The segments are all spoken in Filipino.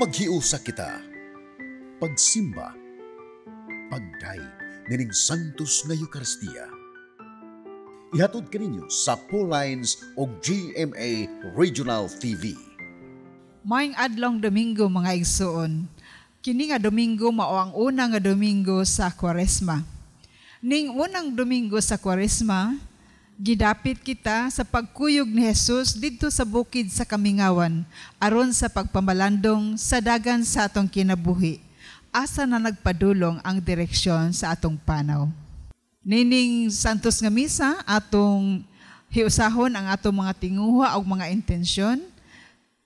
Maghiusa kita, pagsimba, pagdaig nining Santos nga Eucharistia. Ihatod kaninyo sa Pauline's o GMA Regional TV. Maayong adlong Domingo mga igsoon. Kini nga Domingo mao ang una nga Domingo sa Kwaresma. Ning unang Domingo sa Kwaresma, gidapit kita sa pagkuyog ni Jesus didto sa bukid sa Kamingawan aron sa pagpamalandong sa dagan sa atong kinabuhi. Asa na nagpadulong ang direksyon sa atong panaw. Nining Santos nga Misa, atong hiusahon ang atong mga tinguha o mga intensyon.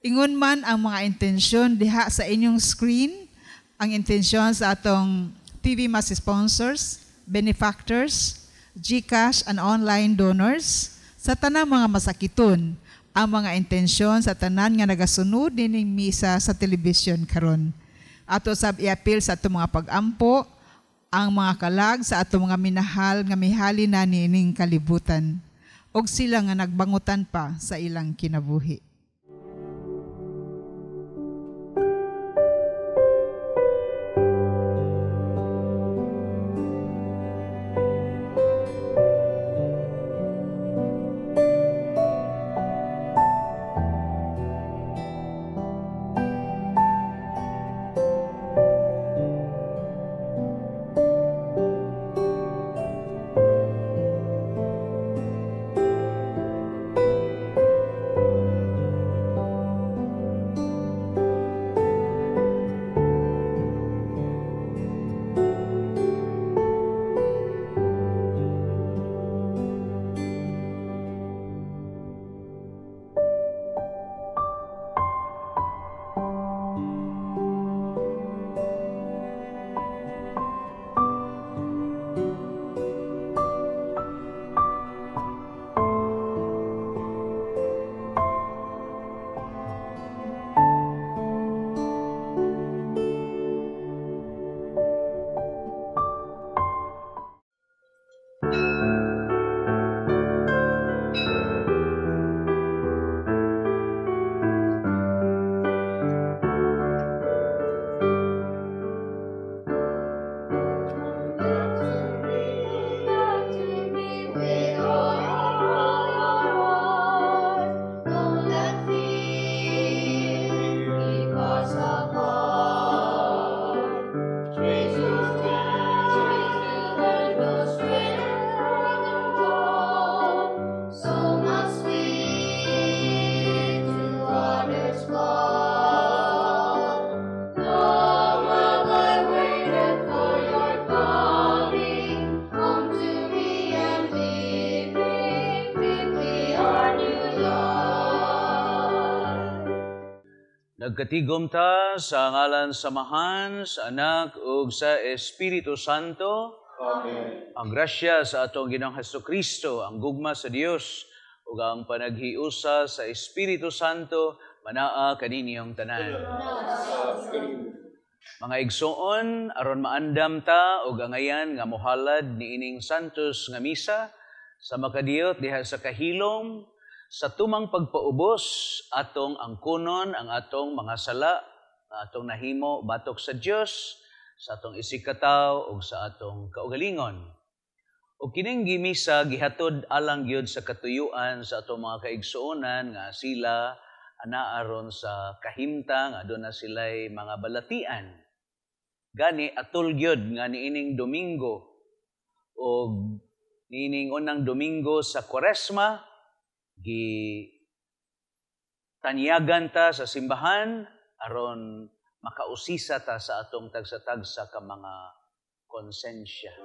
Ingon man ang mga intensyon diha sa inyong screen, ang intensyon sa atong TV Mass sponsors, benefactors, GCash and online donors, sa tanang mga masakiton, ang mga intensyon sa tanan nga nagasunod nining misa sa telebisyon karon. Ato sab i-appeal sa atong mga pag-ampo, ang mga kalag sa atong mga minahal nga mihali na nining kalibutan, og sila nga nagbangutan pa sa ilang kinabuhi. Nagkatigom ta sa ngalan samahan, sa Anak, ug sa Espiritu Santo. Amen. Ang grasya sa atong Ginoong Hesukristo, ang gugma sa Dios, ug ang panaghiusa sa Espiritu Santo, manaa kaninyong tanan. Mga igsoon, aron maandam ta og angayan nga mohalad niining Santos nga Misa sa makadiyot diha sa kahilom, sa tumang pagpaubos atong angkunon ang atong mga sala na atong nahimo batok sa Dios, sa atong isikataw ug sa atong kaugalingon. O kining gimisa gihatod alang gyud sa katuyuan sa atong mga kaigsuonan nga sila anaaron sa kahimtang aduna sila'y mga balatian. Gani atul gyud nga niining Domingo o niining unang Domingo sa Kwaresma, tanyagan ta sa simbahan aron makausisa ta sa atong tagsa-tagsa ka mga konsensya.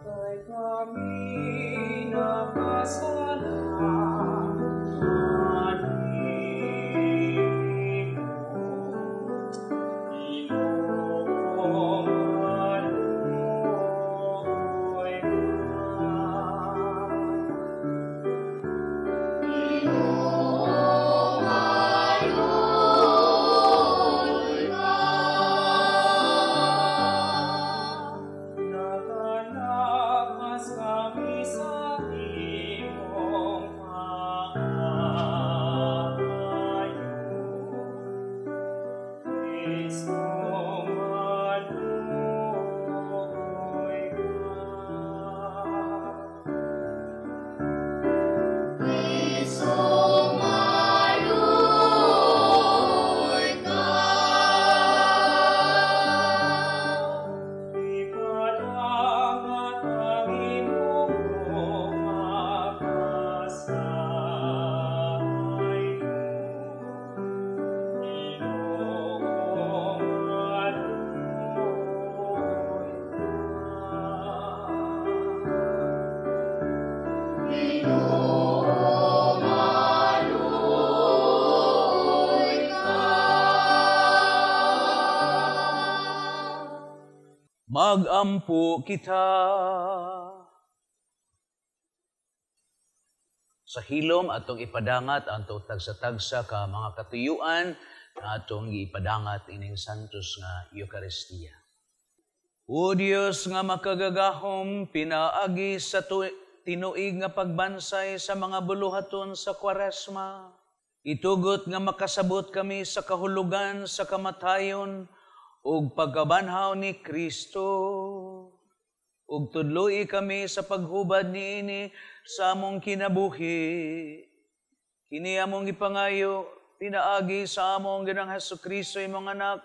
Kay kami napasalanan. Naganapas kami sa iyo. Magampo kita. Sa hilom atong ipadangat ang tagsa-tagsa ka mga katuyuan na atong ipadangat ining santos nga Eucharistia. O Dios nga makagagahom, pinaagi sa tinuig nga pagbansay sa mga buluhaton sa Kwaresma. Itugot nga makasabot kami sa kahulugan sa kamatayon ug pagkabanhaw ni Kristo. Ug tudloy kami sa paghubad niini sa among kinabuhi. Kini among ipangayo, pinaagi sa among Ginoong Hesukristo imong anak,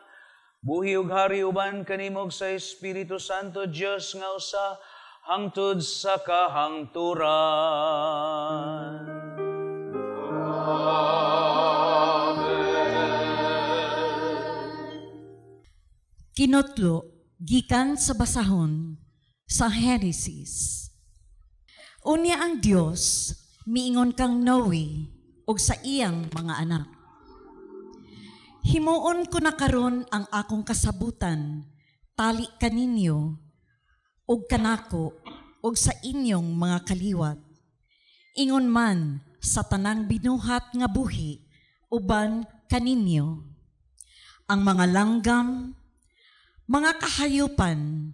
buhi ug hari uban kanimog sa Espiritu Santo, Dios nga usa hangtod sa kahangturan. Kinotlo, gikan sa basahon sa Genesis. Unya ang Dios, miingon kang Noe, og sa iyang mga anak. Himuon ko na karon ang akong kasabutan, tali kaninyo, og kanako, og sa inyong mga kaliwat. Ingon man sa tanang binuhat nga buhi, uban kaninyo. Ang mga langgam, mga kahayupan,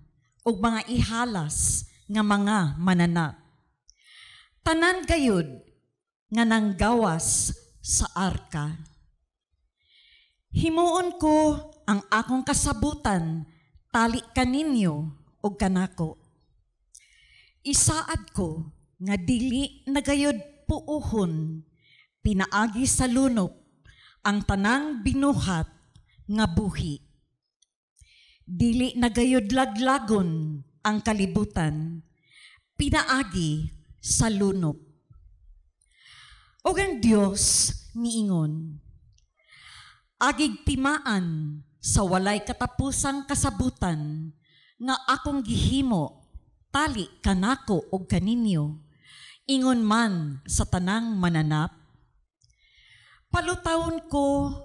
o mga ihalas nga mga mananap. Tanan gayud nga nanggawas sa arka. Himuon ko ang akong kasabutan, tali kaninyo o kanako. Isaad ko nga dili na gayud puuhon, pinaagi sa lunop ang tanang binuhat nga buhi. Dili nagayod laglagon ang kalibutan, pinaagi sa lunop. O ang Diyos niingon, agig timaan sa walay katapusang kasabutan, nga akong gihimo, tali kanako o kaninyo, ingon man sa tanang mananap. Palutawon ko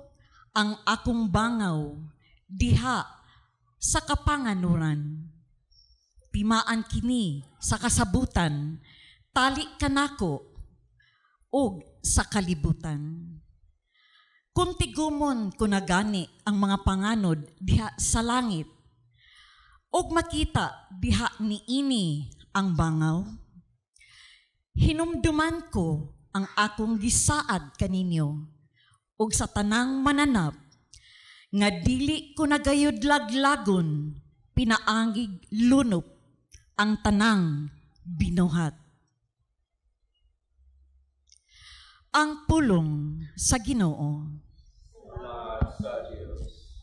ang akong bangaw, diha sa kapanganuran. Timaan kini sa kasabutan, tali kanako, og sa kalibutan. Kung tigumon ko na gani ang mga panganod diha sa langit, og makita diha ni ini ang bangaw, hinumduman ko ang akong gisaad kaninyo, og sa tanang mananap, nga dili ko nagayod laglagon, pinaangig lunop ang tanang binuhat. Ang pulong sa Ginoo. Salamat sa Diyos.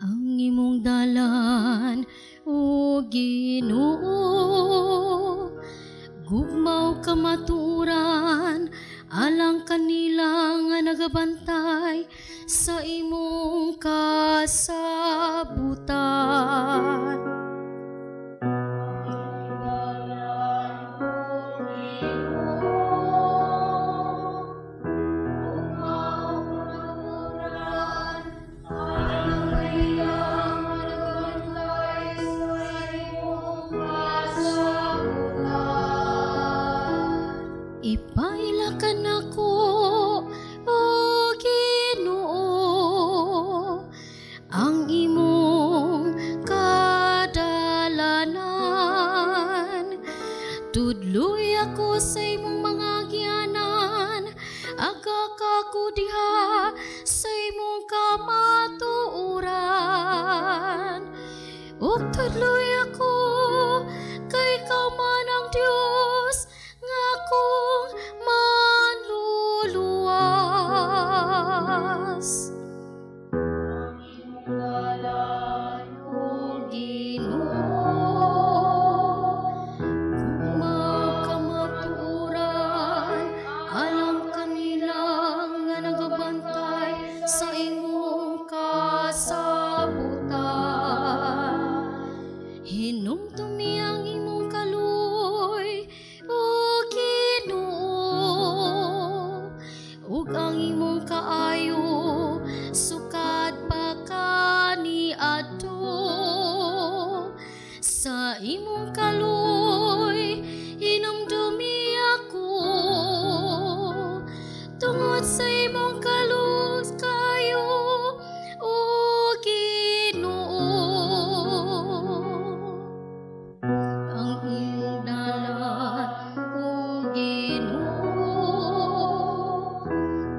Ang imong dalan, o Ginoo, gugmaw kamaturan, alang kanila nga nagabantay sa imong kasabutan. Ipailakan ako, o Ginoo, ang imong kadalanan. Tudloy ako sa imong mga gianan, agaka ko diha sa imong kamatuoran. Ug tudloy ako kay kaman ang Dios nga akong manluluwas. Ang imong dalan, o Ginoo, gugmaw kamatuoran, alam kanila nga nagabantay sa imong kasabutan. sa imong kalus kayo, O Ginoo. Ang imong dalan, O Ginoo,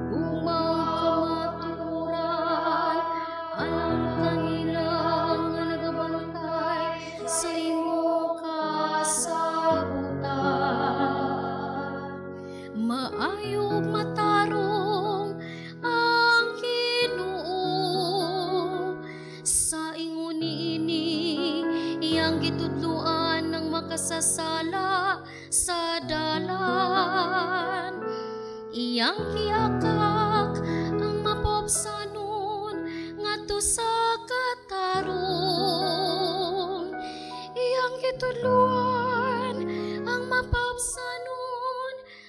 gumang kamaturan, alam kanila nga nagabantay sa imong kasabutan. Maayo matarong ang Ginoo sa ingon niini, iyang gitudloan ng makasasala sa dalan. Iyang giyakak ang mapobsanon ngadto sa katarong. Iyang gitudloan ang mapobsanon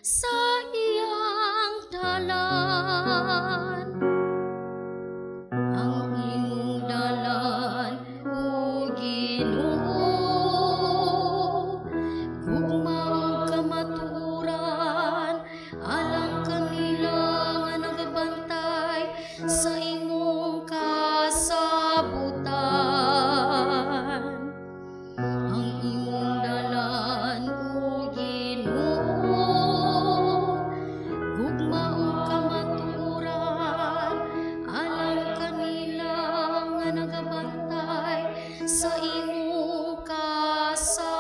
sa iyang dalan. Ang imong dalan, O Ginoo, gugmang kamaturan, alam kanila nga nagabantay sa imong kasabutan. Ang imong dalan, O Ginoo, gugmaong kamaturan, alam kanila nga nagabantay sa imong kasabutan.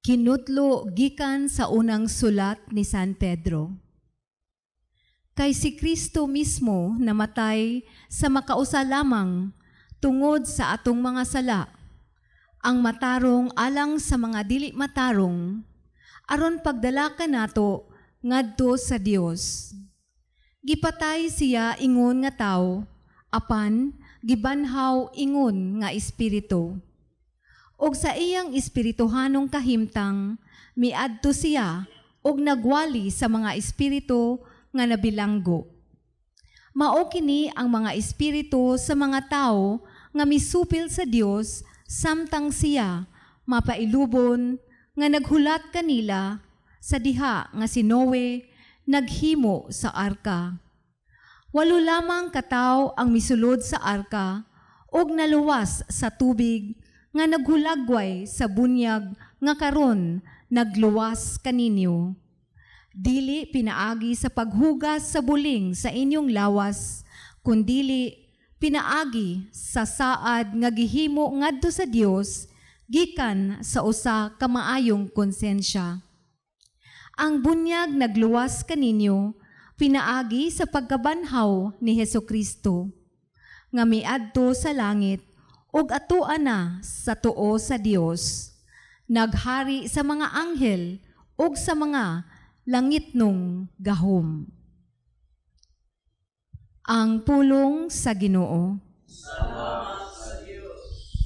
Kinutlo gikan sa unang sulat ni San Pedro. Kay si Kristo mismo namatay sa makausa lamang tungod sa atong mga sala, ang matarong alang sa mga dili matarong, aron pagdala ka nato ngadto sa Dios. Gipatay siya ingon nga tawo, apan gibanhaw ingon nga espiritu. Og sa iyang espirituhanong kahimtang, miadto siya og nagwali sa mga espiritu nga nabilanggo. Mao kini ang mga espiritu sa mga tao nga misupil sa Dios samtang siya mapailubon nga naghulat kanila sa diha nga si Noe naghimo sa arka. 8 lamang katawo ang misulod sa arka og naluwas sa tubig nga naghulagway sa bunyag nga karon nagluwas kaninyo. Dili pinaagi sa paghugas sa buling sa inyong lawas, kundili pinaagi sa saad nga gihimo ngadto sa Dios gikan sa usa ka maayong konsensya. Ang bunyag nagluwas kaninyo pinaagi sa pagkabanhaw ni Hesukristo nga miadto sa langit ug atoa na sa tuo sa Dios, naghari sa mga anghel ug sa mga langitnong gahom. Ang pulong sa Ginoo. Salamat sa Diyos.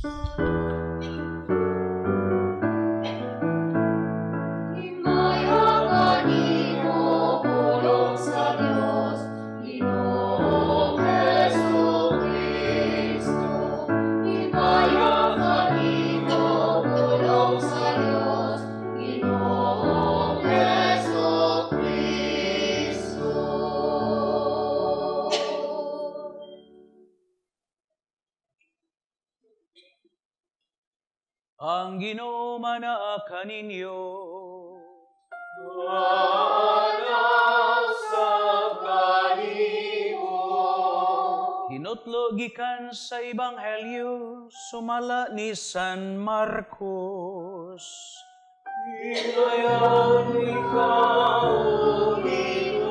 Himaya kanimo pulong sa Dios, Ginoong Jesucristo. Himaya kanimo pulong sa Dios, Ginoong Jesucristo. Ang Ginoo manaa kaninyo. Manaw sa kanimo. Hinutlo gikan sa Ebanghelyo sumala ni San Marcos. Hinayan ikaw, Ginoo.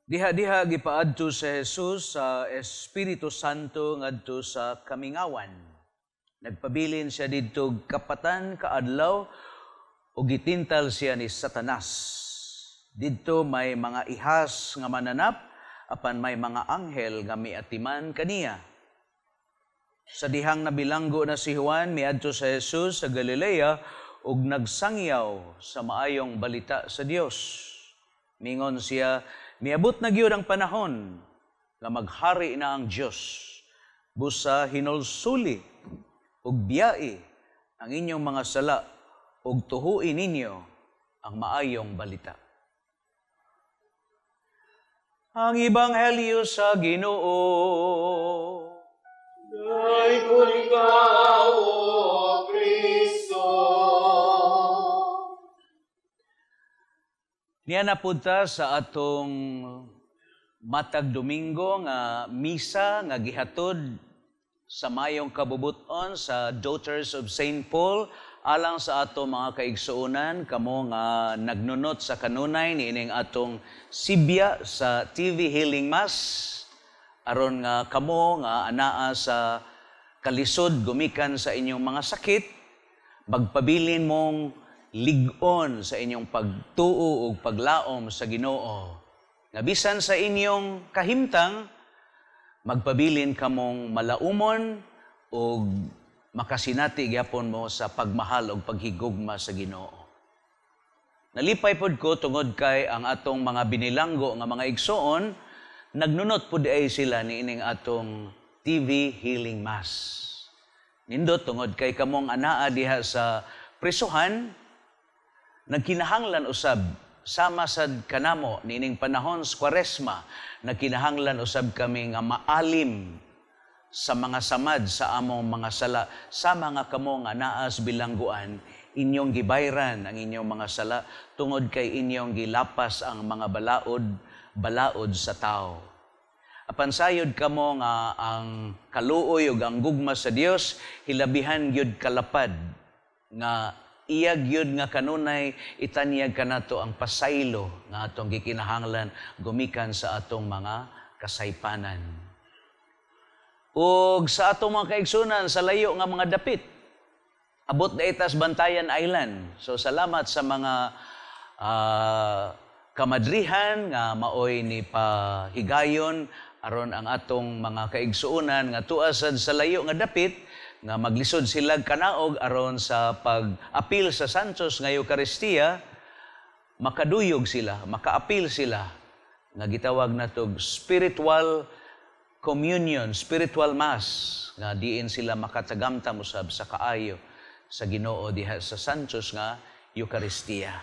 Diha-diha gipaadto sa Jesus sa Espiritu Santo ngadto sa kamingawan. Nagpabilin siya didto kapatan kaadlaw o gitintal siya ni Satanas. Didto may mga ihas nga mananap apan may mga anghel nga miatiman kaniya. Sa dihang nabilanggo na si Juan miadto sa Jesus sa Galilea ug nagsangyaw sa maayong balita sa Dios. Mingon siya, miabot na gyud ang panahon nga maghari na ang Dios. Busa hinulsuli ug biyai ang inyong mga sala ug tuhuin ninyo ang maayong balita. Ang Ebanghelyo sa Ginoo. Daikon ikaw, O Kristo. Niya napunta sa atong matag Domingo nga misa nga gihatod sa mayong kabubuton sa Daughters of St. Paul alang sa ato mga kaigsuonan kamo nga nagnunot sa kanunay niining atong sibya sa TV Healing Mass aron nga kamo nga anaa sa kalisod gumikan sa inyong mga sakit magpabilin mong lig-on sa inyong pagtuo ug paglaom sa Ginoo nga bisan sa inyong kahimtang magpabilin kamong malaumon o makasinati gyapon mo sa pagmahal o paghigugma sa Ginoo. Nalipay pod ko tungod kay ang atong mga binilanggo nga mga igsoon, nagnunot pod ay sila niining atong TV Healing Mass. Nindot tungod kay kamong anaa diha sa prisuhan, nagkinahanglan usab sama sad kanamo nining panahon sa Kwaresma nagkinahanglan usab kami nga maalim sa mga samad sa among mga sala sama nga kamo nga naas bilangguan inyong gibayran ang inyong mga sala tungod kay inyong gilapas ang mga balaod sa tao. Apan sayod kamo nga ang kaluoy ug ang gugma sa Dios hilabihan gyud kalapad nga iyag yun nga kanunay, itanyag ka nato ang pasaylo nga atong gikinahanglan gumikan sa atong mga kasaypanan. Ug sa atong mga kaigsunan sa layo nga mga dapit, abot na itas Bantayan Island. So salamat sa mga kamadrihan nga maoy ni pahigayon aron ang atong mga kaigsuonan nga tuasad sa layo nga dapit nga maglisod sila kanaog aron sa pag-apil sa Santos nga Eucharistia, makaduyog sila, makaapil sila nga gitawag natog spiritual communion, spiritual mass nga diin sila makatagamtam usab sa kaayo sa Ginoo diha sa Santos nga Eucharistia.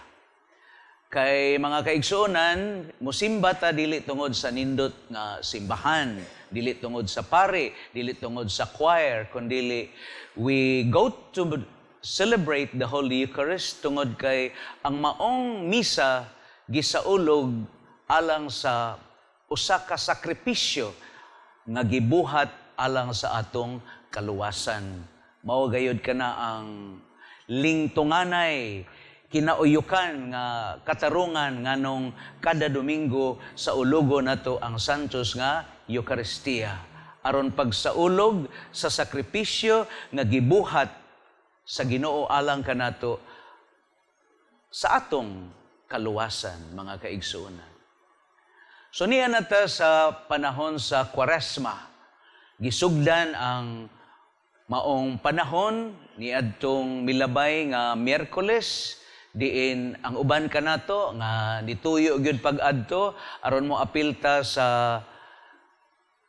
Kay mga kaigsuonan, musimba ta dili tungod sa nindot nga simbahan, dili tungod sa pare, dili tungod sa choir, kundi we go to celebrate the Holy Eucharist tungod kay ang maong misa gisaulog alang sa usa ka sakripisyo nga gibuhat alang sa atong kaluwasan. Mao gayud kana ang lingtunganay kinauyukan nga katarungan nganong kada Domingo sa ulogo nato ang Santos nga Eucharistia aron pagsaulog sa sakripisyo nga gibuhat sa Ginoo alang kanato sa atong kaluwasan mga kaigsuonan. So niya nata sa panahon sa Kwaresma gisugdan ang maong panahon niadtong milabay nga Miyerkules diin ang uban kanato nga nituyo gyud pag-adto aron mo apilta sa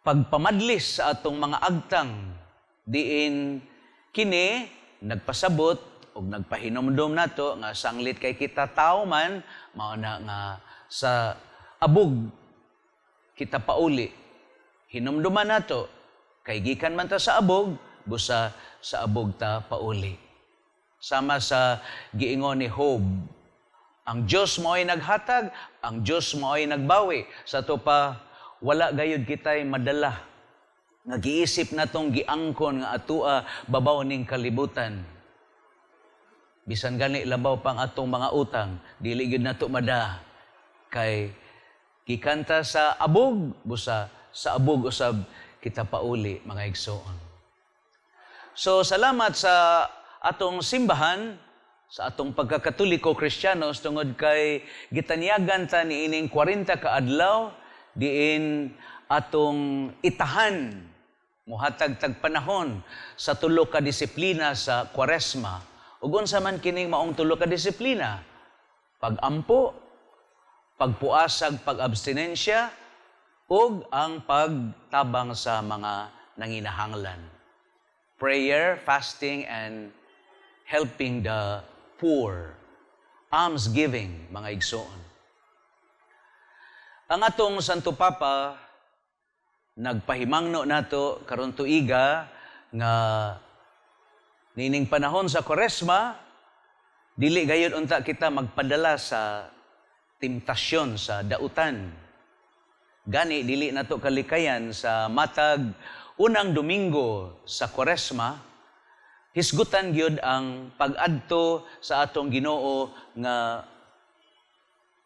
pagpamadlis sa atong mga agtang diin kini nagpasabot ug nagpahinomdom nato nga sanglit kay kita tao man mao na nga sa abog kita pauli hinumduman nato kay gikan man ta sa abog busa sa abog ta pauli. Sama sa giingon ni Job, ang Diyos mo ay naghatag, ang Diyos mo ay nagbawi. Sa to pa, wala gayud kitay madala. Nag-iisip na tong giangkon nga atua babaw ning kalibutan. Bisan gani labaw pang atong mga utang, dili gyud nato mada. Kay gikanta sa abog, busa sa abog usab kita pauli mga igsoon. So salamat sa atong simbahan, sa atong pagkakatoliko Kristiyanos tungod kay gitanyagan ta niining 40 ka adlaw diin atong itahan muhatag tag panahon sa tulo ka disiplina sa Kwaresma. Ug unsa man kining maong tulo ka disiplina? Pag-ampo, pagpuasag, pag-abstinensya, ug ang pagtabang sa mga nanginahanglan. prayer, fasting, and helping the poor. Almsgiving, mga igsoon. Ang atong Santo Papa, nagpahimangno nato karon tuiga nga nining panahon sa Kwaresma, dili gayud unta kita magpadala sa temptasyon sa dautan. Gani dili nato kalikayan sa matag unang Domingo sa Kwaresma, hisgutan gyud ang pag-adto sa atong Ginoo nga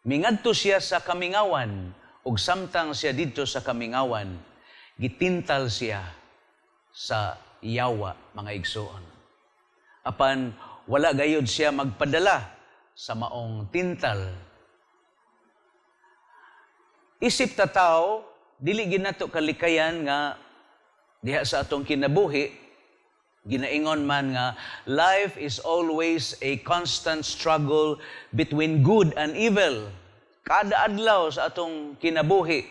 mingadto siya sa kamingawan ug samtang siya didto sa kamingawan, gitintal siya sa yawa, mga igsoon. Apan wala gayud siya magpadala sa maong tintal. Isip ta tao, dili gid nato kalikayan nga diha sa atong kinabuhi, ginaingon man nga life is always a constant struggle between good and evil. Kada adlaw sa atong kinabuhi,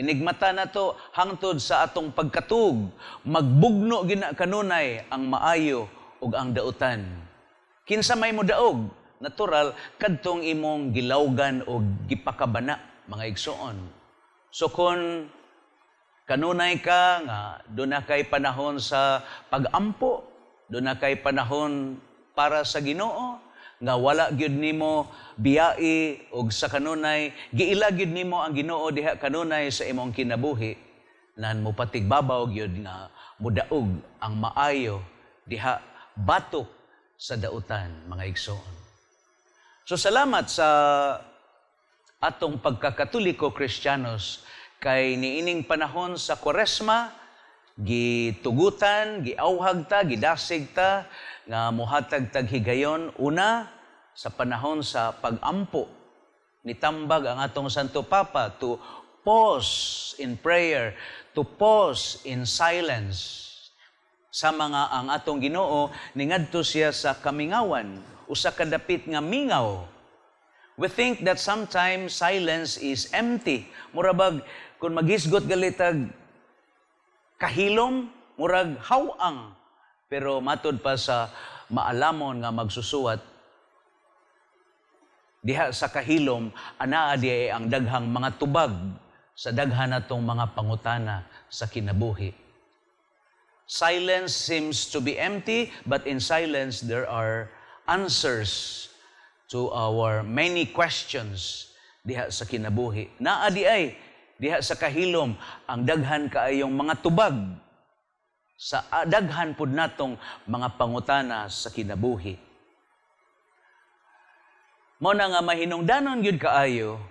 inigmata nato hangtod sa atong pagkatug, magbugno gina kanunay ang maayo ug ang dautan. Kinsa may mo daog, natural kadtong imong gilawgan o gipakabana, mga igsoon. So kung kanunay ka nga doon na kay panahon sa pag-ampo, doon na kay panahon para sa Ginoo, nga wala gyud nimo biyai og sa kanunay giila gyud nimo ang Ginoo diha kanunay sa imong kinabuhi, nan mo patigbabaw gyud nga mudaog ang maayo diha batok sa dautan, mga igsoon. So salamat sa atong pagkakatoliko Kristiyanos kay niining panahon sa Kwaresma, gitugutan, giawhag ta, gidasig ta, nga muhatag taghigayon. Una, sa panahon sa pag-ampo, nitambag ang atong Santo Papa to pause in prayer, to pause in silence. Sa mga ang atong Ginoo, ningadto siya sa kamingawan, usa ka dapit nga mingaw. We think that sometimes silence is empty. Murabag, kung maghisgot galitag kahilom, murag hawang. Pero matod pa sa maalamon nga magsusuwat, diha sa kahilom, anaa di ang daghang mga tubag sa daghan natong mga pangutana sa kinabuhi. Silence seems to be empty, but in silence there are answers to our many questions diha sa kinabuhi. Naa di ay diha sa kahilom ang daghan kaayong mga tubag sa daghan pud natong mga pangutana sa kinabuhi. Mao na nga mahinungdanon gyud kaayo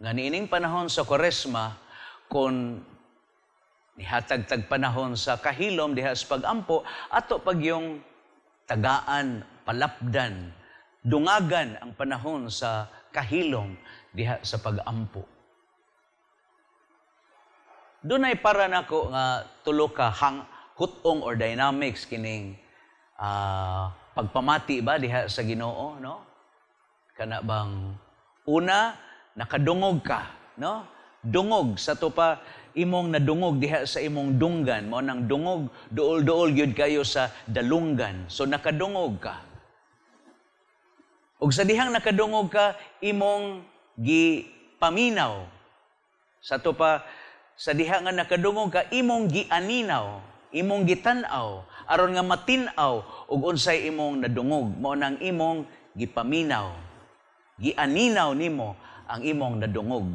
nga niining panahon sa Kwaresma, kon nihatag-tag panahon sa kahilom diha sa pag-ampo, ato pag yung tagaan, palapdan, dungagan ang panahon sa kahilom diha sa pag-ampo. Dunay para nako nga tulo ka hutong or dynamics kining pagpamati ba diha sa Ginoo, no? Kana bang una, nakadungog ka, no? Dungog sa to pa imong nadungog diha sa imong dunggan, mo nang dungog duol-duol gyud kayo sa dalunggan. So nakadungog ka. Ug sa dihang nakadungog ka, imong gipaminaw. Sa to pa sa diha nga nakadungog ka, imong gianinaw, imong gitan-aw aron nga matin-aw ug unsay imong nadungog, mo nang imong gipaminaw. Gianinaw nimo ang imong nadungog.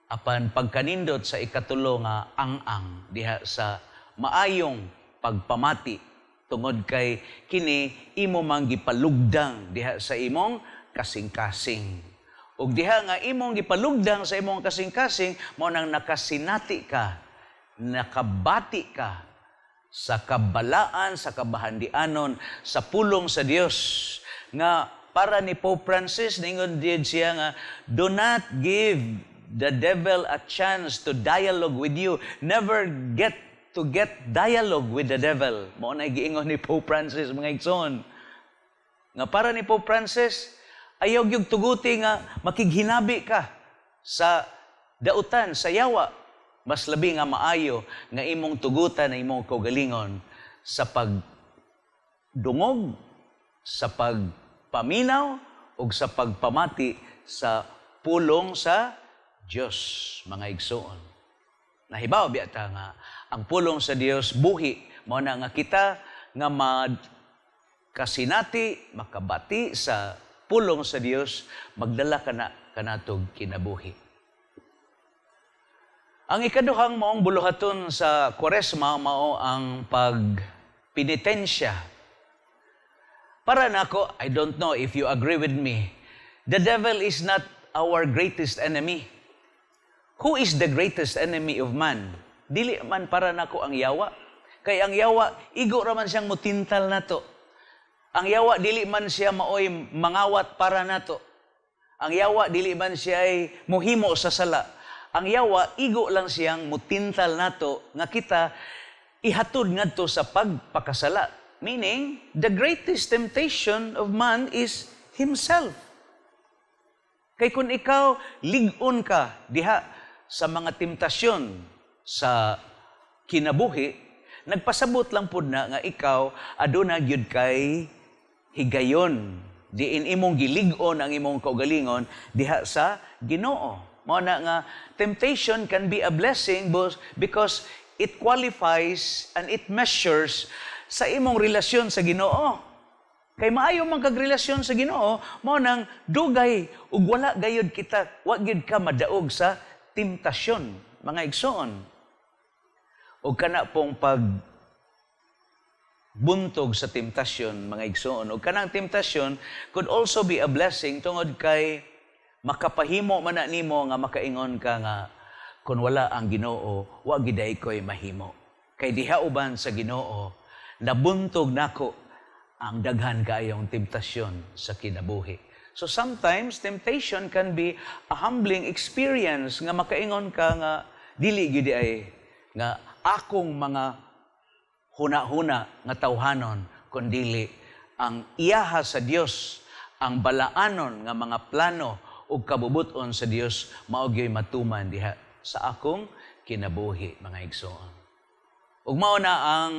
Apan pagkanindot sa ikatulo nga ang diha sa maayong pagpamati tungod kay kini imo mang gipalugdang diha sa imong kasing-kasing. Ug diha nga imong gipalugdang sa imong kasing-kasing, mao nang nakasinati ka, nakabati ka sa kabalaan, sa kabahandianon, sa pulong sa Dios nga para ni Pope Francis, ningon din siya nga, do not give the devil a chance to dialogue with you. Never get dialogue with the devil. Mao na giingon ni Pope Francis, mga igsoon. Nga para ni Pope Francis, ayaw yung tuguti nga makighinabi ka sa dautan, sa yawa. Mas labi nga maayo nga imong tugutan na imong kaugalingon sa pagdungog, sa pagpaminaw, o sa pagpamati sa pulong sa Diyos, mga igsoon. Nahibaw biyata nga, ang pulong sa Dios buhi, mao na nga kita nga kasinati, makabati sa pulong sa Dios, magdala kanatog kinabuhi. Ang ikaduhang maong buluhaton sa Kwaresma mao ang pagpenitensya. Para nako, I don't know if you agree with me, the devil is not our greatest enemy. Who is the greatest enemy of man? Dili man para nako ang yawa. Kay ang yawa, igo raman siyang mutintal nato. Ang yawa, dili man siya maoy mangawat para nato. Ang yawa, dili man siya ay muhimo sa sala. Ang yawa, igo lang siyang mutintal nato nga kita ihatod ngadto sa pagpakasala. Meaning, the greatest temptation of man is himself. Kay kung ikaw, ligon ka diha sa mga temptasyon sa kinabuhi, nagpasabot lang pud na nga ikaw aduna gyud kay higayon diin imong gilig-on ang imong kaugalingon diha sa Ginoo. Mao na nga temptation can be a blessing because it qualifies and it measures sa imong relasyon sa Ginoo. Kay maayo man kag relasyon sa Ginoo, mao nang dugay ug wala gayud kita, wa gyud ka madaog sa temptasyon, mga igsoon. O kana pong buntog sa temptasyon, mga igsoon. O kanang temptasyon could also be a blessing tungod kay makapahimo man na nimo nga makaingon ka nga kung wala ang Ginoo, wa giday ko'y mahimo. Kay diha uban sa Ginoo, nabuntog nako ang daghan kaayong temptasyon sa kinabuhi. So sometimes temptation can be a humbling experience nga makaingon ka nga dili gyud ay nga akong mga huna-huna nga tawhanon kundili ang iyaha sa Dios, ang balaanon nga mga plano ug kabubuton sa Dios mao gyud matuman diha sa akong kinabuhi, mga igsoon. Ug mao na ang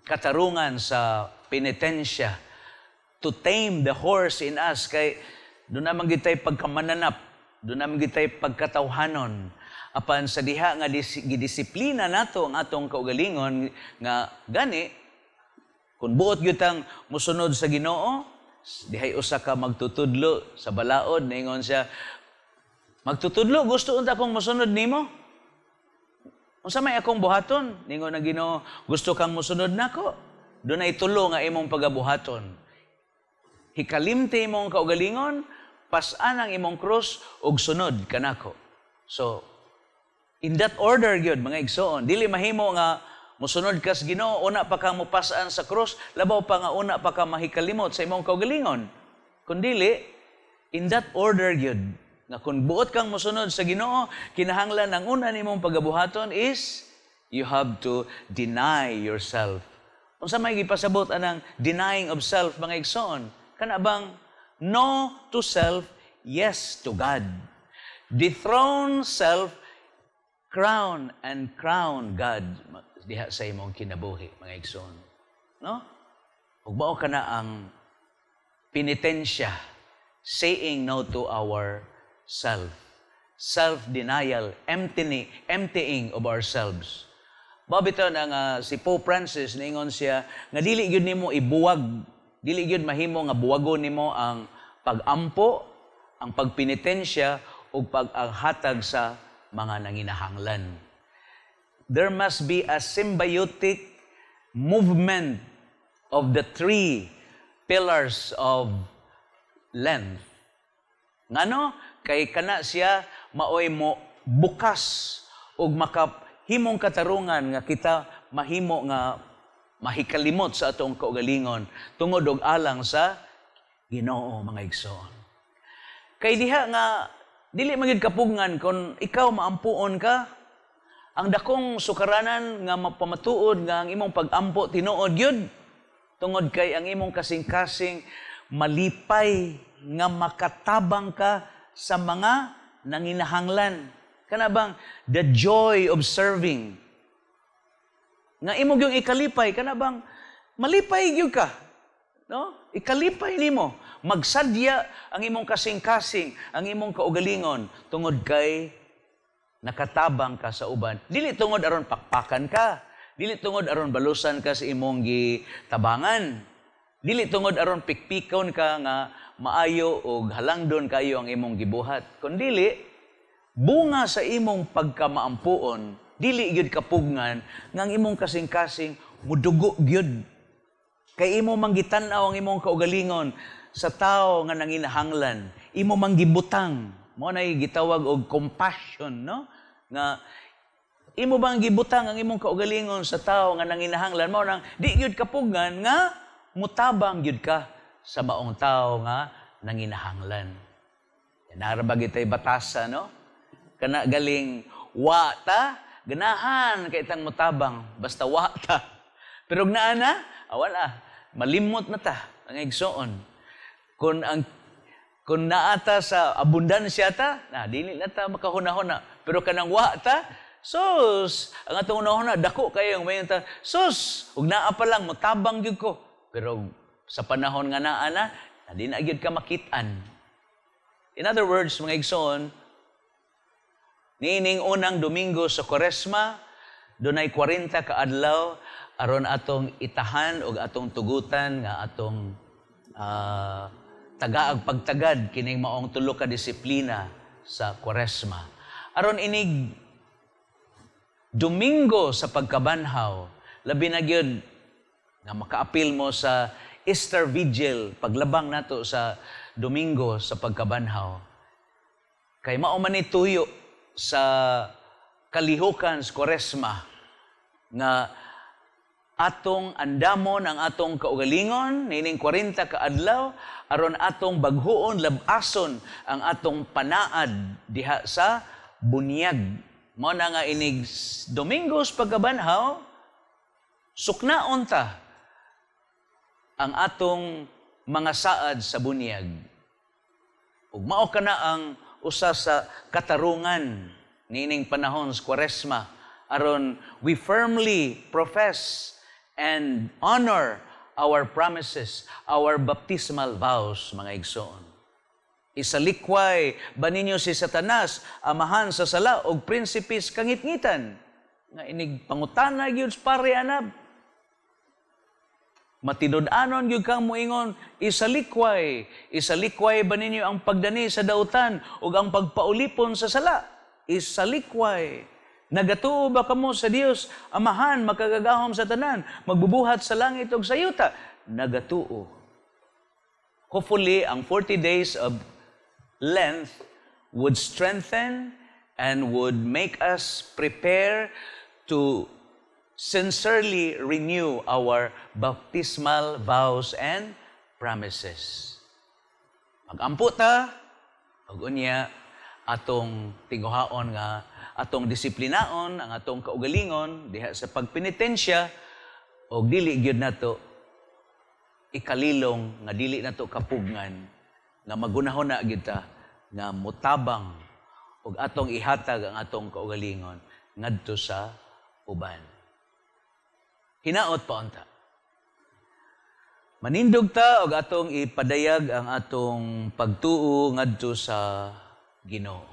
katarungan sa penitensya to tame the horse in us kay doon naman gitay pagkamananap, doon naman gitay pagkatawhanon apan sa diha nga gidisiplina nato ang atong kaugalingon nga gani kung buot gyud tang mosunod sa Ginoo, dihay usa ka magtutudlo sa balaod, ningon siya, magtutudlo, gusto unta akong mosunod nimo? Unsa may akong buhaton? Ningon ang Ginoo, gusto kang mosunod nako? Dunay tulo nga imong pagabuhaton. Hikalimti imong kaugalingon, pas-an ang imong krus ug sunod kanako. So, in that order gyud, mga igsoon, dili mahimo nga mosunod ka sa Ginoo, una pa kang mopasaan sa krus, labaw pa nga una pa ka mahikalimot sa imong kaugalingon. Kundili, in that order gyud, nga kung buot kang mosunod sa Ginoo, kinahanglan ang una nimong pagabuhaton is you have to deny yourself. Unsa may gipasabot anang denying of self, mga igsoon? Kana bang no to self, yes to God. Dethrone self, crown and crown God diha sa imong kinabuhi, mga igsoon. No? Ug mao kana ang penitensya, saying no to our self. Self-denial, emptying of ourselves. Mabiton ang si Pope Francis, ningon siya, nga dili gyud nimo ibuwag, dili gyud mahimo nga buwagon nimo ang pagampo, ang pagpenitensya, ug pag-hatag sa mga nanginahanglan. There must be a symbiotic movement of the three pillars of Lent. Ngano? Kay kana siya maoy mo bukas ug makahimong katarungan nga kita mahimo nga mahikalimot sa atong kaugalingon tungod og alang sa Ginoo, mga igsoon. Kay diha nga dili magid kapugngan kung ikaw maampuon ka, ang dakong sukaranan nga mapamatuod nga ang imong pag-ampo tinuod gyud tungod kay ang imong kasing-kasing malipay nga makatabang ka sa mga nanginahanglan. Kana bang the joy of serving. nga imong yung ikalipay kana bang malipay gyud ka, no? Ikalipay nimo, magsadya ang imong kasing-kasing, ang imong kaugalingon tungod kay nakatabang ka sa uban. Dili tungod aron pakpakan ka, dili tungod aron balusan ka sa imong gitabangan, dili tungod aron pikpikon ka nga maayo o halangdon kayo ang imong gibuhat, kundi bunga sa imong pagkamaampuon, dili gyud kapugngan nga ang imong kasing-kasing mudugo gyud. Kay imo mangitan-aw ang imong kaugalingon sa tao nga nanginahanglan, imo manggibutang, mo nay gitawag og compassion, no? Nga imo bang gibutang ang imong kaugalingon sa tao nga nanginahanglan, mo nang di gyud kapugngan nga mutabang gyud ka sa maong tao nga nanginahanglan. Nara ba gitay batasa, no? Kana galing wa ta, ganahan kay tang mutabang, basta wa ta. Pero gnaana, wala, malimot na ta ang igsoon. Kung naata sa abundansya ta, dili na ta makahuna-huna. Pero kanang wa ta, sus, ang atong hunahuna, dako kayo ang mayon ta, sus, ug naa pa lang, mutabang gyud ko. Pero sa panahon nga naa na, di na gyud ka makitaan. In other words, mga igsoon, niining unang Domingo sa Kwaresma, dunay 40 ka adlaw aron atong itahan og atong tugutan nga atong tagaag pagtagad kining maong tulo ka disiplina sa Kwaresma. Aron inig Domingo sa pagkabanhaw, labi na gyud nga makaapil mo sa Easter Vigil, paglabang nato sa Domingo sa pagkabanhaw. Kay mao man ni tuyo sa kalihukan sa Kwaresma nga atong andamon ang atong kaugalingon nining 40 ka adlaw aron atong baghuon labason ang atong panaad diha sa bunyag. Mao na nga inig Domingo sa pagkabanhaw, suknaon ta ang atong mga saad sa bunyag. Ug mao kana ang usa sa katarungan nining panahon sa Kwaresma aron we firmly profess and honor our promises, our baptismal vows, mga igsoon. Isalikway ba ninyo si Satanas, amahan sa sala og prinsipis kangitngitan nga inig pangutana gyud sa pareanab. Matinud-anon gyud kang moingon, isalikway ba ninyo ang pagdani sa dautan ug ang pagpaulipon sa sala? Isalikway. Nagatuo ba kamo sa Dios, amahan, makagagahom sa tanan, magbubuhat sa langit ug sa yuta? Nagatuo. Hopefully, ang 40 days of Lent would strengthen and would make us prepare to sincerely renew our baptismal vows and promises. Mag-ampo ta, ug-unya atong tinguhaon nga atong disiplinaon ang atong kaugalingon diha sa pagpenitensya og dili gyud nato ikalilong nga dili nato kapugngan nga magunahon na gyud ta nga mutabang og atong ihatag ang atong kaugalingon ngadto sa uban. Hinaot pa unta. Manindog ta og atong ipadayag ang atong pagtuo ngadto sa Ginoo.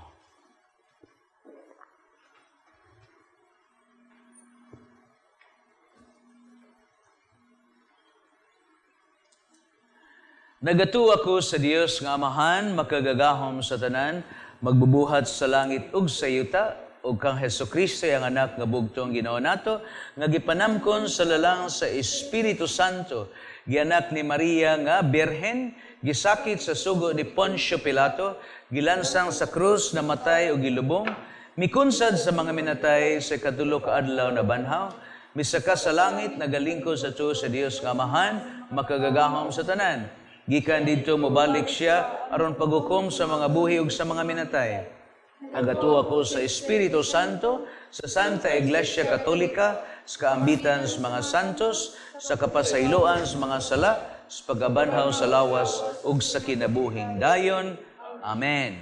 Nagatuo ako sa Dios nga Amahan, makagagahom sa tanan, magbubuhat sa langit ug sa yuta, ug kang Hesukristo ang anak nga bugtong Ginoo nato, nga gipanamkon sa lalang sa Espiritu Santo, gianak ni Maria nga birhen, gisakit sa sugo ni Poncio Pilato, gilansang sa krus, namatay ug gilubong, mikunsad sa mga minatay sa katulo ka adlaw na banhaw, misaka sa langit nagalingkod sa tuo sa Dios nga Amahan, makagagahom sa tanan. Gikan dito mobalik siya aron paghukom sa mga buhi ug sa mga minatay. Agatuo ako sa Espiritu Santo, sa Santa Iglesia Katolika, sa kaambitan sa mga santos, sa kapasayloan sa mga sala, sa pagabanhaw sa lawas ug sa kinabuhing dayon. Amen.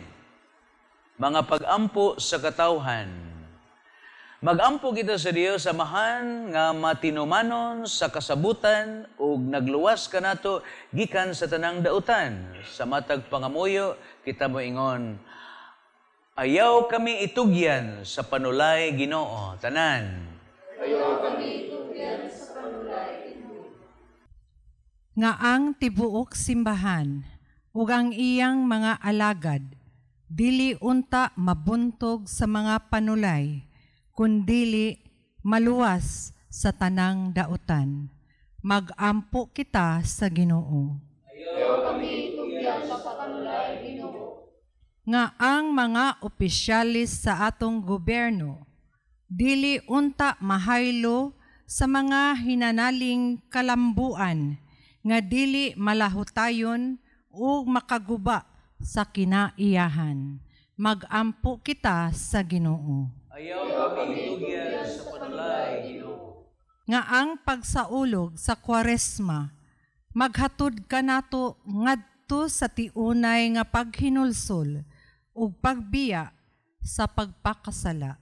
Mga pag-ampo sa katawhan. Magampo kita sa Dios samahan nga matinumanon sa kasabutan ug nagluwas kanato gikan sa tanang dautan. Sa matag pangamuyo kita moingon, ayaw kami itugyan sa panulay Ginoo. Tanan. Ayaw kami itugyan sa panulay Ginoo. Nga ang tibuok simbahan ug ang iyang mga alagad dili unta mabuntog sa mga panulay kundili maluwas sa tanang dautan. Magampo kita sa Ginoo. Ayaw kami itugyan sa panulay Ginoo. Nga ang mga opisyalis sa atong gobyerno dili unta mahaylo sa mga hinanaling kalambuan nga dili malahutayon o makaguba sa kinaiyahan. Magampo kita sa Ginoo. Ayaw kami itugyan sa panulay Ginoo. Nga ang pagsaulog sa Kwaresma maghatod kanato ngadto sa tiunay nga paghinulsol ug pagbiya sa pagpakasala.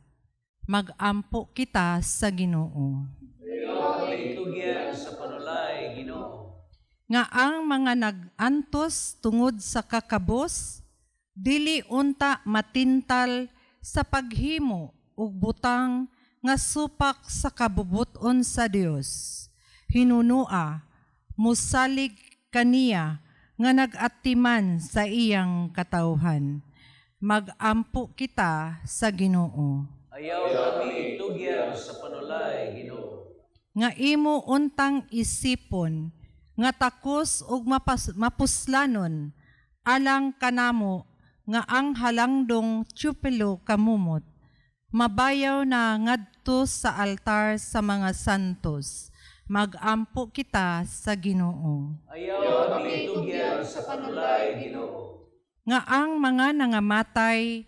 Magampo kita sa Ginoo. Ayaw kami itugyan sa panulay Ginoo. Nga ang mga nag-antos tungod sa kakabos dili unta matintal sa paghimo ug butang nga supak sa kabubuton sa Dios. Hinunua, musalig kaniya nga nag-atiman sa iyang katawhan. Magampo kita sa Ginoo. Ayaw kami itugyan sa panulay Ginoo. Nga imo untang isipon nga takos ug mapuslanon alang kanamo nga ang halangdong tiyupelo kamumot mabayaw na ngadto sa altar sa mga santos. Magampo kita sa Ginoo. Ayaw kami itugyan sa panulay Ginoo. Nga ang mga nangamatay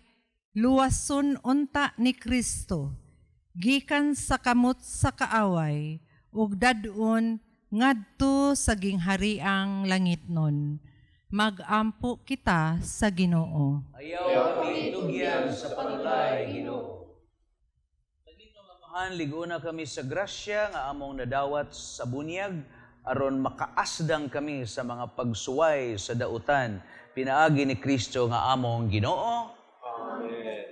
luwason unta ni Kristo gikan sa kamot sa kaaway ug dadon ngadto sa ginghariang langitnon. Magampo kita sa Ginoo. Ayaw kami itugyan sa panulay Ginoo. Liguna kami sa grasya nga among nadawat sa bunyag aron makaasdang kami sa mga pagsuway sa dautan pinaagi ni Kristo nga among Ginoo. Amen.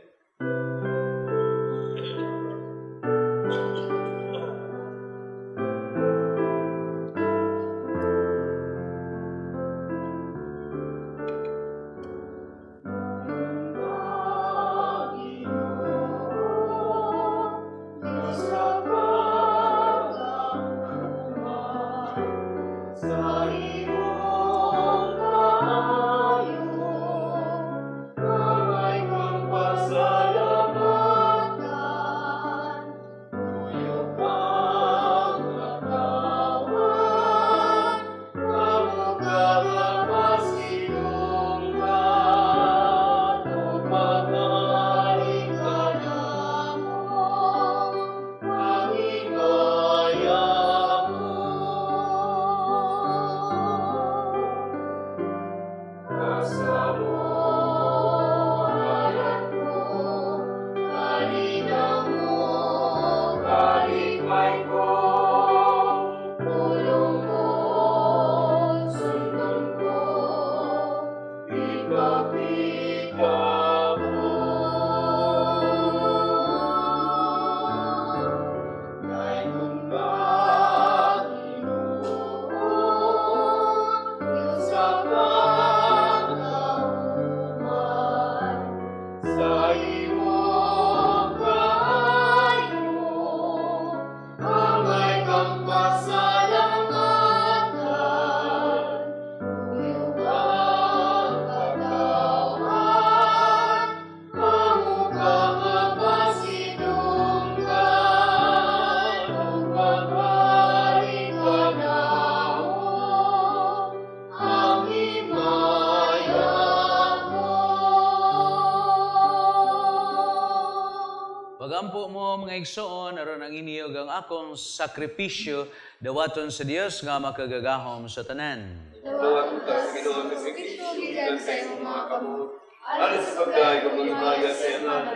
Pagampo mo mga igsoon aron ang inyo ang akong sakripisyo dawaton sa Dios nga makagagahom sa tanan. Dawaton ka sa Ginoo sa Kristo gikan sa imong mga kamot. Alas sa pagdayeg ug paghibaga sa imong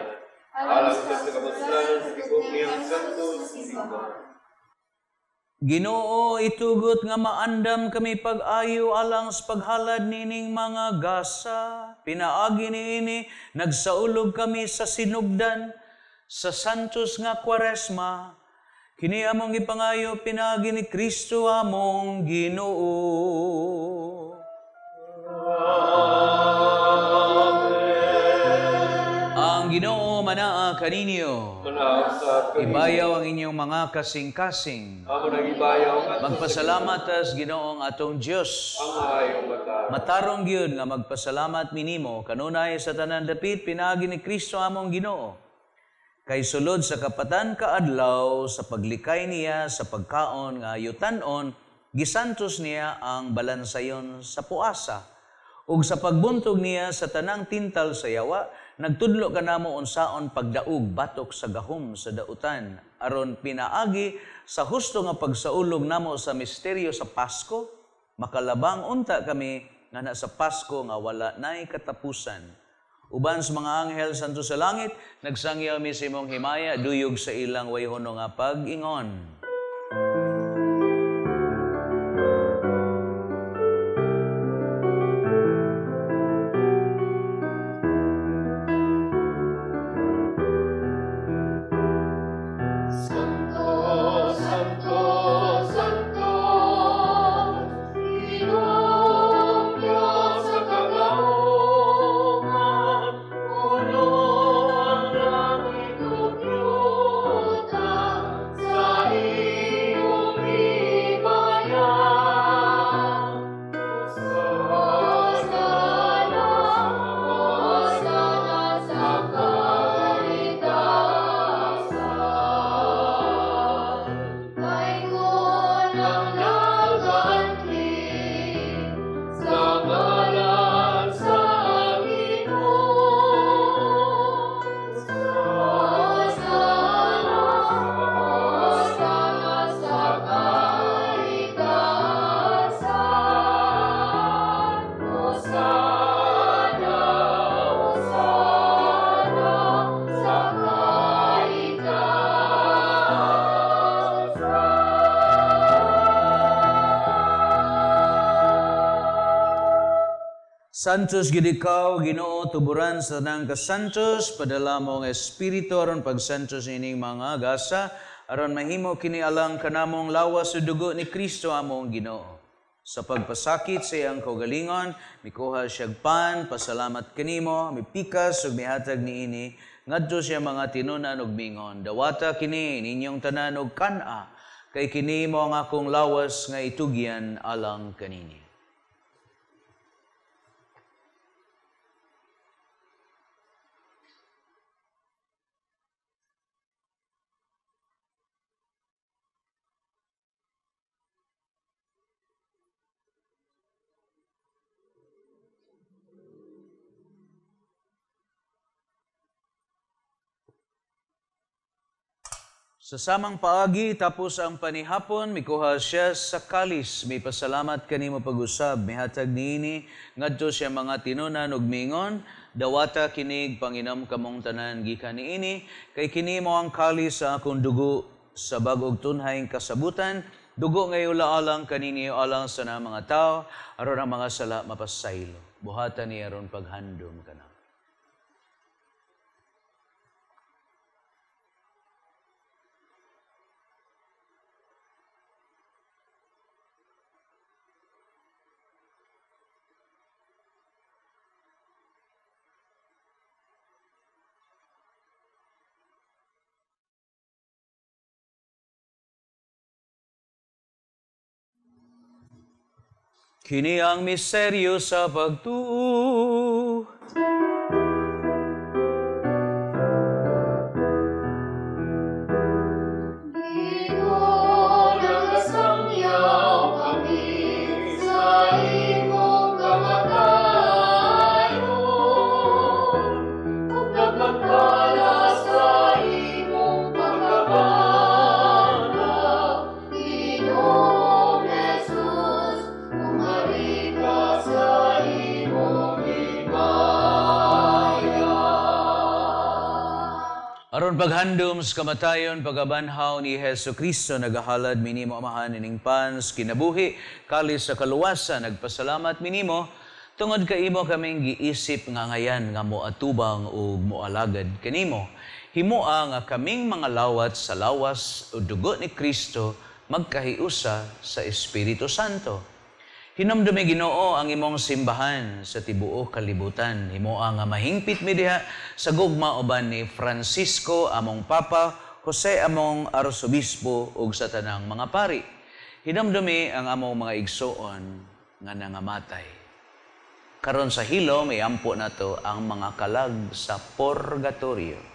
alang sa kamasalanan sa tibok niyang santos isigma. Ginoo, itugot nga maandam kami pag-ayo alang sa paghalad nining mga gasa. Pinaagi niini, nagsaulog kami sa sinugdan, sa santos nga Kwaresma. Kini among ipangayo, pinaagi ni Kristo among Ginoo. Ang Ginoo manaa kaninyo. Ibayaw ang inyong mga kasing-kasing. Magpasalamat as Ginoong atong Diyos. Matarong gyud nga magpasalamat minimo kanunay sa tanan dapit pinaagi ni Kristo among Ginoo. Kay sulod sa kapatan kaadlaw sa paglikay niya sa pagkaon nga yutan-on, gisantos niya ang balansayon sa puasa. Ug sa pagbuntog niya sa tanang tintal sa yawa, nagtudlo kanamo unsaon pagdaog batok sa gahom sa dautan aron pinaagi sa husto nga pagsaulog namo sa misteryo sa Pasko, makalabang unta kami nga na sa Pasko nga wala nay katapusan. Uban sa mga anghel santo sa langit, nagsangyaw mi sa imong himaya duyog sa ilang wayhono nga pag-ingon. Santos gid ikaw, Ginoo, tuburan sa nang kasantos, padala mo ang Espiritu aron pagsantos ining mga gasa, aron mahimo kini alang kanamong lawas sa dugo ni Kristo among Ginoo. Sa pagpasakit sa iyang kaugalingon, mikuha siyag pan, pasalamat kanimo, mipikas ug mihatag niini ngadto siya mga tinunan ug mingon. Dawata kini ninyong tanan og kana, kay kini mo ang akong lawas nga itugyan alang kanini. Sa samang paagi, tapos ang panihapon, mikuha siya sa kalis. May pasalamat kanimo pag-usab. Mihatag niini, ngadto siya mga tinunan ug mingon, dawata kinig Panginom kamong tanan gikan niini, kay kini mo ang kalis sa akong dugo sa bag-og tunhayng kasabutan, dugo ngayon alang kanini alang sa na mga tao, aron ang mga sala mapasaylo. Buhatan niya aron paghandom ka na. Kini ang misteryo sa pagtuo. Sa imong paghandom sa kamatayon, pagabanhaw ni Hesu Kristo, nagahalad minimo amahan ining pans, kinabuhi, kalis sa kaluwasan, nagpasalamat minimo, tungod kaimo kaming giisip nga ngayan nga moatubang o moalagad kanimo. Himoa nga kaming mga lawat sa lawas o dugo ni Kristo, magkahiusa sa Espiritu Santo. Hinumdumi Ginoo ang imong simbahan sa tibuok kalibutan. Himoa nga mahingpit mi diha sa gugma uban ni Francisco among Papa, Jose among Arsobispo ug sa tanang mga pari. Hinumdumi ang among mga igsoon nga nangamatay. Karon sa hilom iampo nato ang mga kalag sa purgatorio.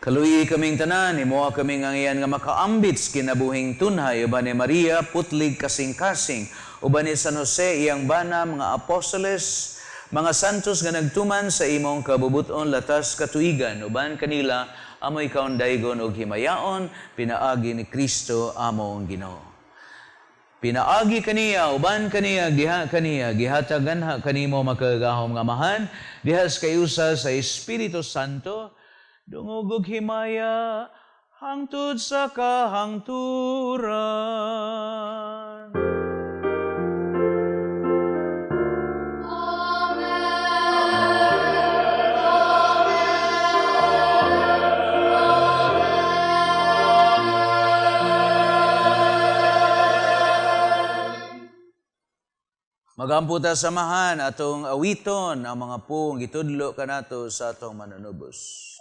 Kaluyi kaming tanan, himoa kaming angiyan nga makaambits kinabuhing tunhay, uban ni Maria, putlig kasing-kasing, uban ni San Jose, iyang bana, mga apostoles, mga santos nga nagtuman sa imong kabubuton latas katuigan, uban kanila, amoy kaundaygon og himayaon, pinaagi ni Kristo among Ginoo. Pinaagi kaniya, uban kaniya, giha kaniya, gihatagan kanimo makagahom nga mahan, dihas kayusa sa Espiritu Santo, dungog himaya hangtod sa kahangturan. Magamputa samahan atong awiton ang mga pung gitudlo kanato sa atong manunubos.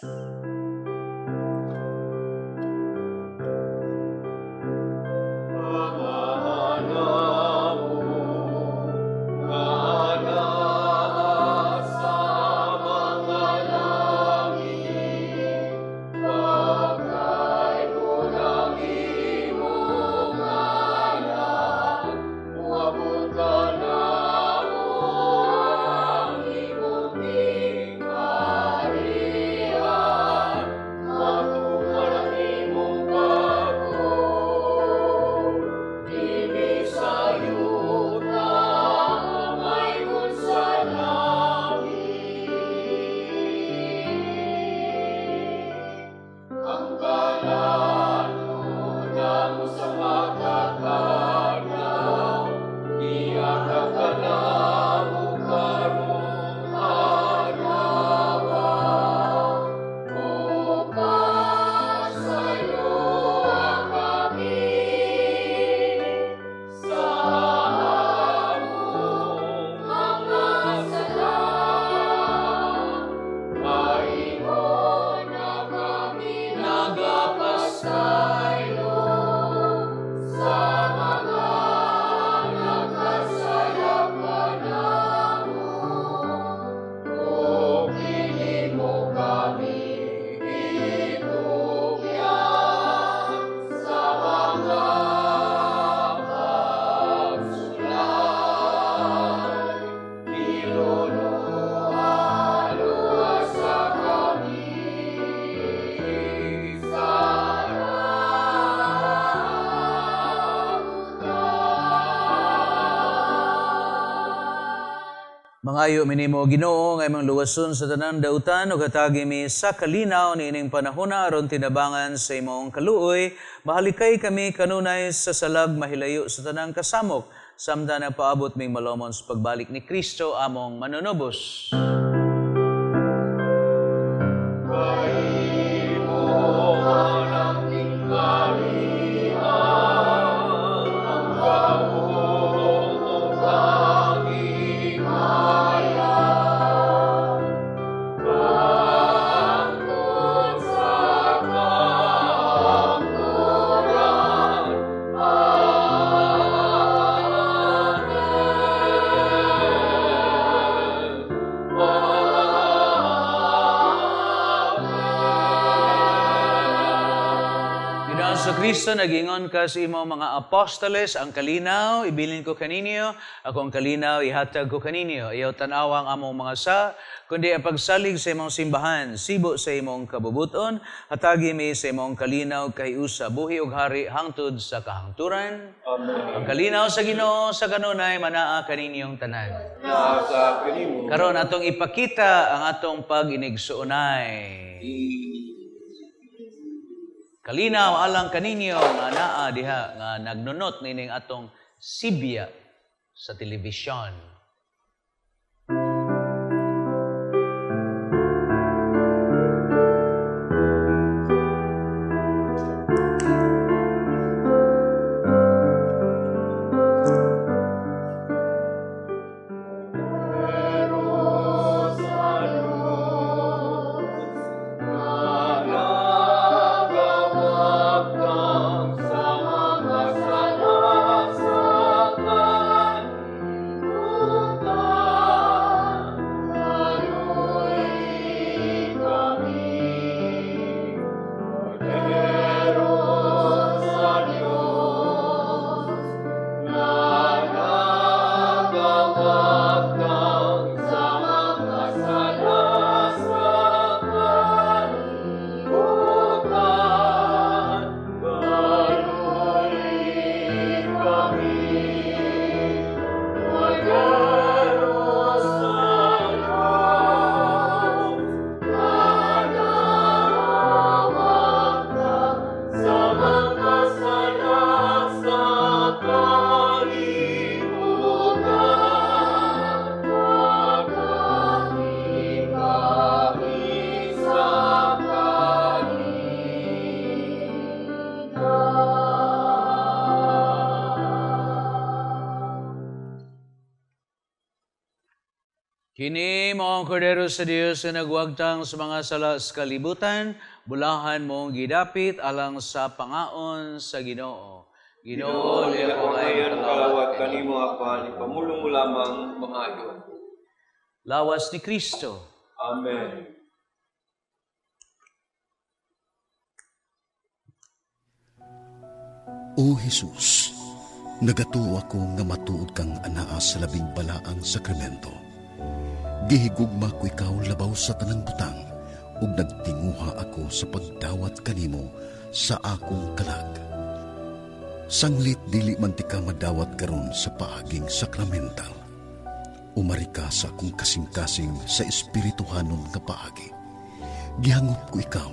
Mangayo minimo Ginoo nga imong luwason sa tanang dautan ug hatagi mi sa kalinaw niining panahona aron tinabangan sa imong kaluoy. Mahalikay kami kanunay sa salag mahilayo sa tanang kasamok samtang nagpaabot ming malomon sa pagbalik ni Kristo among manunubos. Oh Kristo, nagingon ka sa imo mga apostoles, ang kalinaw, ibilin ko kaninyo, ako ang kalinaw, ihatag ko kaninyo. Ayaw tanawang among mga sa, kundi ang pagsalig sa imong simbahan, sibo sa imong kabubuton, hatagi mi sa imong kalinaw, kay usa, buhi ug hari, hangtod sa kahangturan. Amen. Ang kalinaw sa Ginoo sa kanunay, manaa kaninyong tanan. Nasa kanimo. Karon atong ipakita ang atong pag-inigsuonay. Kalinaw alang kaninyo nga naa diha nga nagnunot nining atong sibya sa telebisyon. Kini mo ang kordero sa Dios na nagwagtang sa mga sala sa kalibutan, bulahan mong gidapit alang sa pangaon sa Ginoo. Ginoo, liya ko ngayon kalawat kanimo apan ipamulong mo lamang maayo. Lawas ni Kristo. Amen. O Jesus, nagatuo ako nga matuod kang anaa sa labing balaang sakramento. Gihigugma ko ikaw labaw sa tanang butang, ug nagtinguha ako sa pagdawat kanimo sa akong kalag. Sanglit dili man ti ka madawat karon sa paaging sakramental. Umari ka sa akong kasing-kasing sa espirituhanon nga paagi. Gihangop ko ikaw,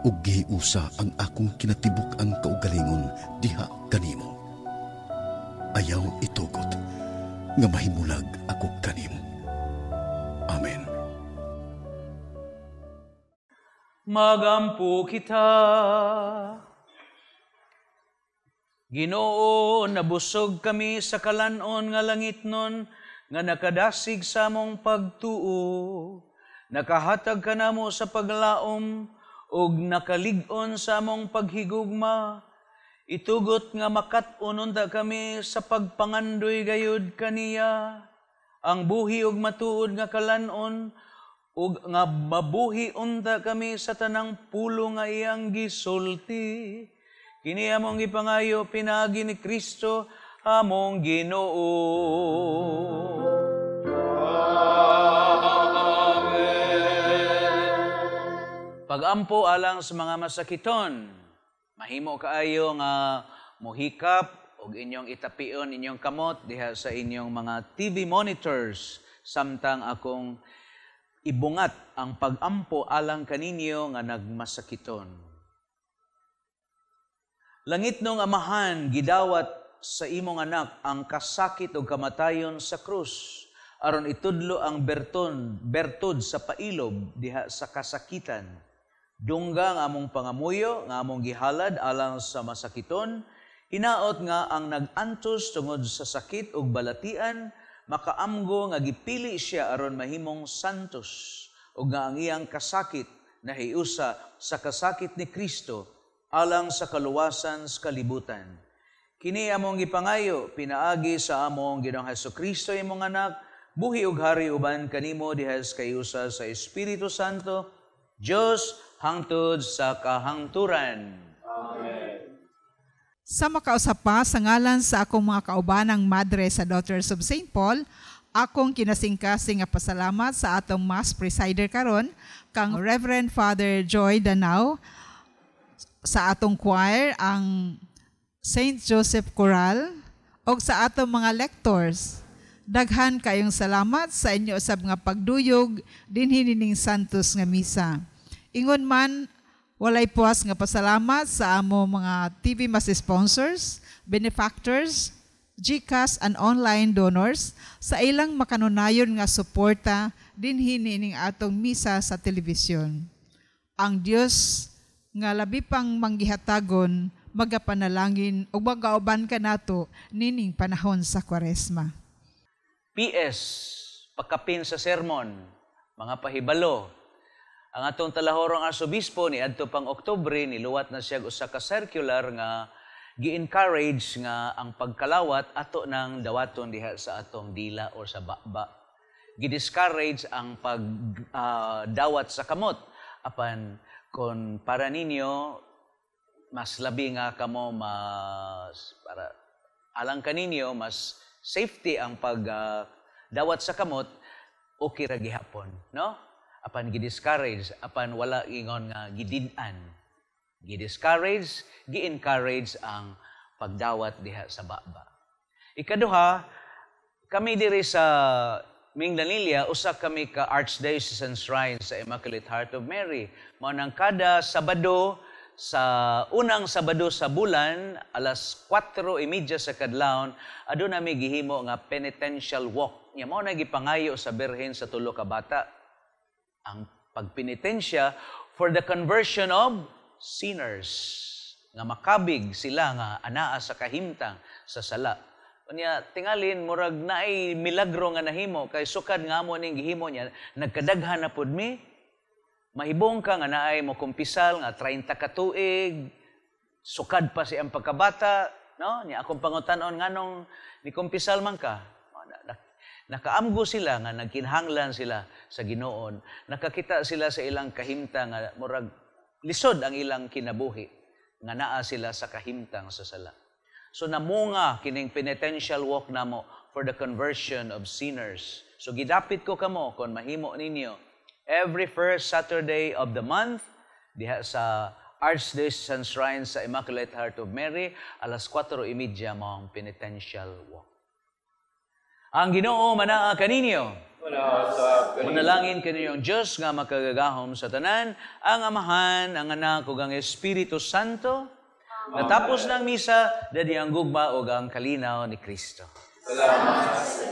ug gihiusa ang akong kinatibuk ang kaugalingon diha kanimo. Ayaw itugot nga mahimulag ako kanimo. Amen. Magampo kita. Ginoo, nabusog kami sa kalanon nga langitnon, nga nakadasig sa among pagtuo. Nakahatag ka namo sa paglaom, ug nakalig-on sa among paghigugma. Itugot nga makat-ununta kami sa pagpangandoy gayud kaniya. Ang buhi ug matuod nga kalanon, ug nga mabuhi unta kami sa tanang pulo nga iyang gisulti. Kini among gipangayo pinagi ni Kristo among Ginoo. Amen. Pagampo alang sa mga masakiton, mahimo kaayo nga mohikap og inyong itapion inyong kamot diha sa inyong mga TV monitors samtang akong ibungat ang pagampo alang kaninyo nga nagmasakiton. Langitnong Amahan, gidawat sa imong anak ang kasakit o kamatayon sa krus, aron itudlo ang bertod sa pailob diha sa kasakitan. Dungga nga among pangamuyo, nga among gihalad alang sa masakiton, hinaot nga ang nag-antos tungod sa sakit ug balatian, makaamgo nga gipili siya aron mahimong santos, ug nga ang iyang kasakit nahiusa sa kasakit ni Kristo alang sa kaluwasan sa kalibutan. Kini among gipangayo pinaagi sa among Ginoong Hesukristo imong anak, buhi ug hari uban kanimo diha sa kayusa sa Espiritu Santo, Dios hangtod sa kahangturan. Amen. Sa makausap pa, sa ngalan sa akong mga kaubanang madre sa Daughters of St. Paul, akong kinasingkasing nga pasalamat sa atong Mass Presider karon kang Reverend Father Joy Danao, sa atong choir, ang St. Joseph Choral, o sa atong mga lectors. Daghan kayong salamat sa inyo usab nga pagduyog dinhi nining Santos nga misa. Ingon man, walay puas nga pasalamat sa amo mga TV Mass sponsors, benefactors, GCash and online donors sa ilang makanunayon nga suporta dinhi nining atong misa sa telebisyon. Ang Dios nga labi pang manggihatagon, magapanalangin ug magauban ka nato nining panahon sa Kwaresma. PS, pagkapin sa sermon, mga pahibalo. Ang atong talahorong arsobispo ni adto pang Oktubre niluwat na siya usa ka circular nga gi-encourage nga ang pagkalawat ato nang dawaton diha sa atong dila or sa baba. Gi-discourage ang pagdawat sa kamot apan kon para ninyo mas labi nga kamo mas para alang kaninyo mas safety ang pagdawat sa kamot okay ra gihapon, no? Apan gi-discourage, apan wala ingon nga gidid-an. Gi-discourage, gi-encourage ang pagdawat diha sa baba. Ikaduha, kami diri sa Minglanilla, usa kami ka Archdiocesan Shrine sa Immaculate Heart of Mary. Mao nang kada Sabado, sa unang Sabado sa bulan, alas 4:30 sa kadlawon, aduna mi gihimo nga penitential walk. Nya mao na gipangayo sa Birhen sa tulo ka bata. Ang pagpenitensya for the conversion of sinners. Nga makabig sila nga anaa sa kahimtang sa sala. Unya tingalin murag naay milagro nga nahimo kay sukad nga amo ning gihimo niya nagkadaghan na pud mi. Mahibong ka nga naay mo kumpisal nga 30 ka tuig. Sukad pa si ang pagkabata, no? Nya akong pangutan-on nganong ni kumpisal man ka. Nakaamgo sila nga nagkinhanglan sila sa Ginoon. Nakakita sila sa ilang kahimtang nga murag lisod ang ilang kinabuhi nga naa sila sa kahimtang sa sala. So namunga kining penitential walk namo for the conversion of sinners. So gidapit ko kamo kon mahimo ninyo every first Saturday of the month diha sa Archdiocesan Shrine sa Immaculate Heart of Mary, alas 4:30 mao ang penitential walk. Ang Ginoo manaa kaninyo. Manalangin kaninyo ang Diyos nga makagagahom sa tanan, ang Amahan, ang Anak ug ang Espiritu Santo. Natapos ng misa, dadi ang gugma ug ang kalinaw ni Kristo. Salamat.